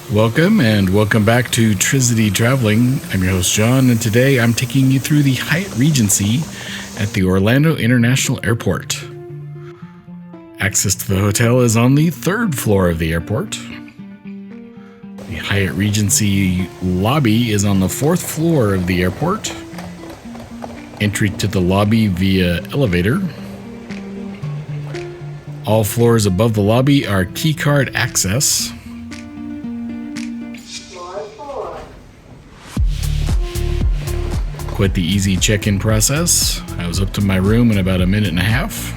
Welcome back to Trizity Traveling. I'm your host John, and today I'm taking you through the Hyatt Regency at the Orlando International Airport. Access to the hotel is on the third floor of the airport. The Hyatt Regency lobby is on the fourth floor of the airport. Entry to the lobby via elevator. All floors above the lobby are keycard access. Quite the easy check-in process. I was up to my room in about a minute and a half.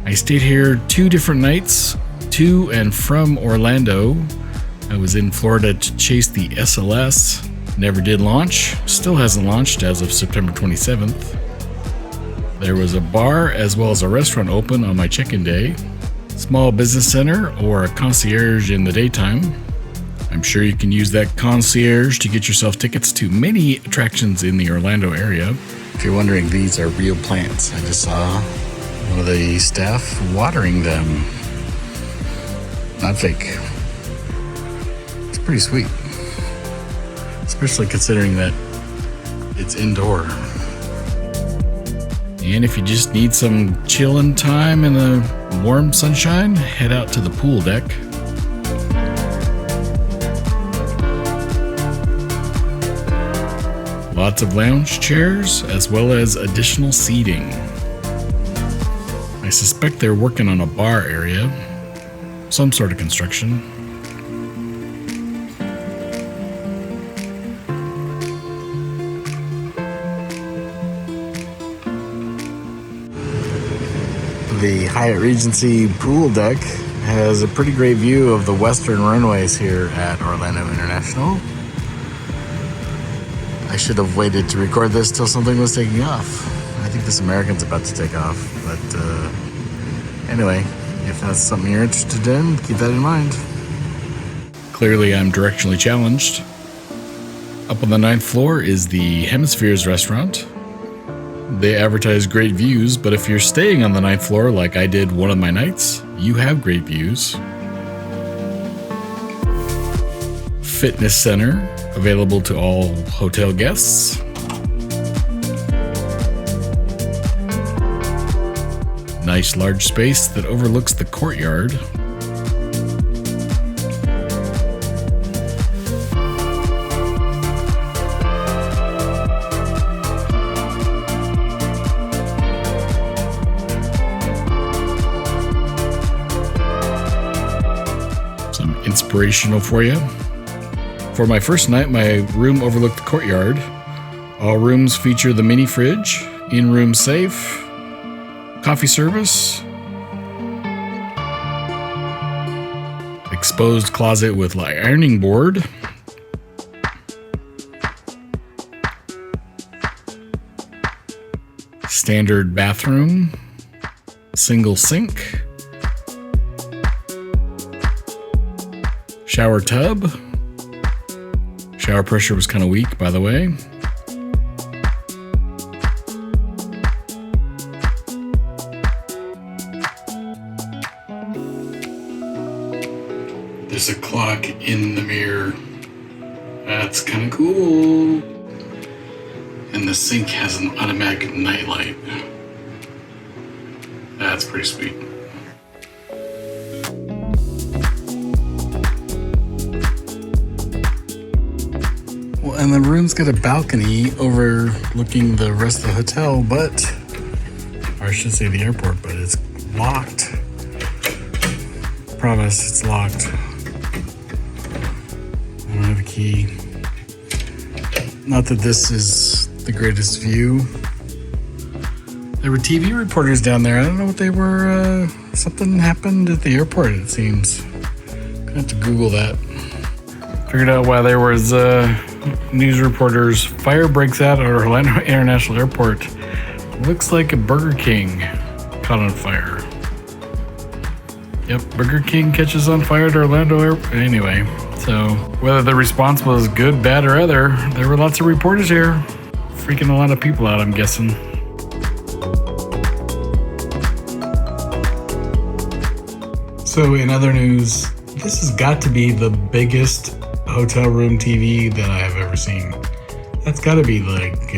I stayed here 2 different nights, to and from Orlando. I was in Florida to chase the SLS. Never did launch. Still hasn't launched as of September 27th. There was a bar as well as a restaurant open on my check-in day. Small business center or a concierge in the daytime. I'm sure you can use that concierge to get yourself tickets to many attractions in the Orlando area. If you're wondering, these are real plants. I just saw one of the staff watering them. Not fake. It's pretty sweet. Especially considering that it's indoor. And if you just need some chilling time in the warm sunshine, head out to the pool deck. Lots of lounge chairs, as well as additional seating. I suspect they're working on a bar area, some sort of construction. The Hyatt Regency pool deck has a pretty great view of the western runways here at Orlando International. I should have waited to record this till something was taking off. I think this American's about to take off, but anyway, if that's something you're interested in, keep that in mind. Clearly, I'm directionally challenged. Up on the 9th floor is the Hemispheres restaurant. They advertise great views, but if you're staying on the 9th floor like I did one of my nights, you have great views. Fitness center, available to all hotel guests. Nice large space that overlooks the courtyard. Some inspirational for you. For my first night, my room overlooked the courtyard. All rooms feature the mini fridge, in-room safe, coffee service, exposed closet with ironing board, standard bathroom, single sink, shower tub. Shower pressure was kind of weak, by the way. There's a clock in the mirror. That's kind of cool. And the sink has an automatic nightlight. That's pretty sweet. And the room's got a balcony overlooking the rest of the hotel, or I should say the airport, but it's locked. Promise, it's locked. I don't have a key. Not that this is the greatest view. There were TV reporters down there. I don't know what they were. Something happened at the airport, it seems. Gonna have to Google that. Figured out why there was news reporters. Fire breaks out at Orlando International Airport. Looks like a Burger King caught on fire. Yep, Burger King catches on fire at Orlando Airport. Anyway, so whether the response was good, bad, or other, there were lots of reporters here. Freaking a lot of people out, I'm guessing. So in other news, This has got to be the biggest hotel room TV that I have ever seen. That's got to be like,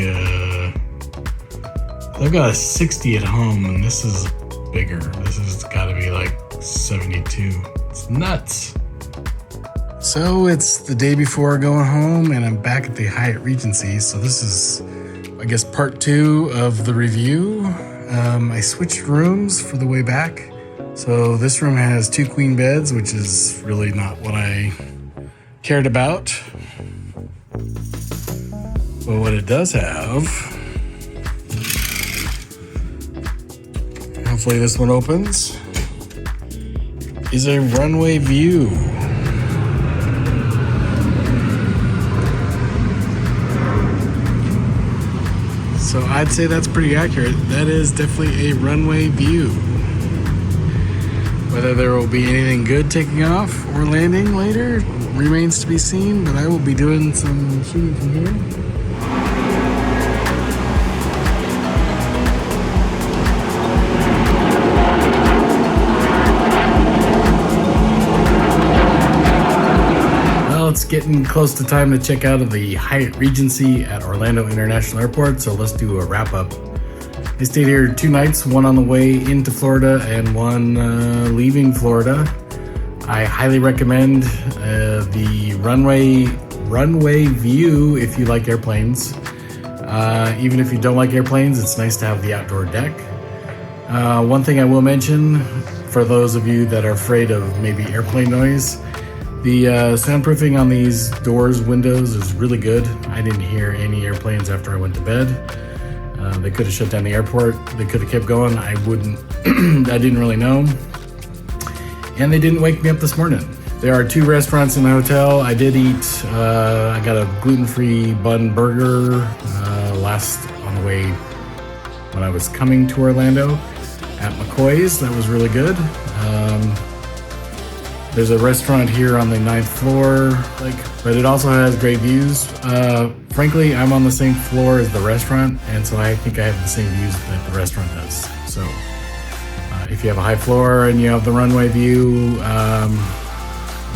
I've got a 60 at home, and this is bigger. This has got to be like 72. It's nuts. So it's the day before going home, and I'm back at the Hyatt Regency. So this is, I guess, part 2 of the review. I switched rooms for the way back. So this room has 2 queen beds, which is really not what I cared about. But what it does have, hopefully this one opens, is a runway view. So I'd say that's pretty accurate. That is definitely a runway view. Whether there will be anything good taking off or landing later remains to be seen, but I will be doing some shooting from here. It's getting close to time to check out of the Hyatt Regency at Orlando International Airport, so let's do a wrap up. I stayed here 2 nights, one on the way into Florida and one leaving Florida. I highly recommend the runway view if you like airplanes. Even if you don't like airplanes, it's nice to have the outdoor deck. One thing I will mention, for those of you that are afraid of maybe airplane noise, the soundproofing on these doors, windows is really good. I didn't hear any airplanes after I went to bed. They could have shut down the airport. They could have kept going. I wouldn't, I didn't really know. And they didn't wake me up this morning. There are 2 restaurants in the hotel. I did eat, I got a gluten-free bun burger last on the way when I was coming to Orlando at McCoy's. That was really good. There's a restaurant here on the 9th floor, but it also has great views. Frankly, I'm on the same floor as the restaurant, and so I think I have the same views that the restaurant does. So if you have a high floor and you have the runway view,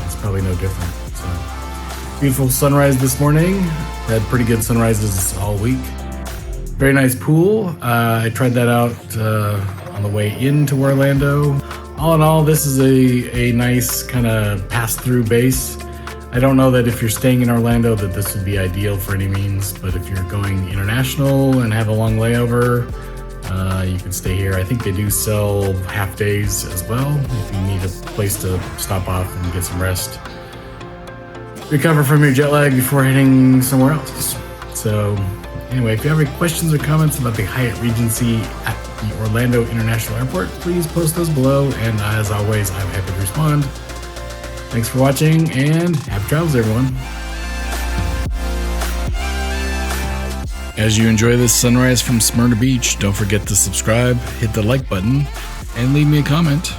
it's probably no different. So beautiful sunrise this morning. Had pretty good sunrises all week. Very nice pool. I tried that out on the way into Orlando. All in all, this is a nice kind of pass-through base. I don't know that if you're staying in Orlando that this would be ideal for any means, but if you're going international and have a long layover, you can stay here. I think they do sell half days as well if you need a place to stop off and get some rest. Recover from your jet lag before heading somewhere else. So anyway, if you have any questions or comments about the Hyatt Regency at the Orlando International Airport, please post those below, and as always, I'm happy to respond. Thanks for watching, and happy travels, everyone. As you enjoy this sunrise from Smyrna Beach, don't forget to subscribe, hit the like button, and leave me a comment.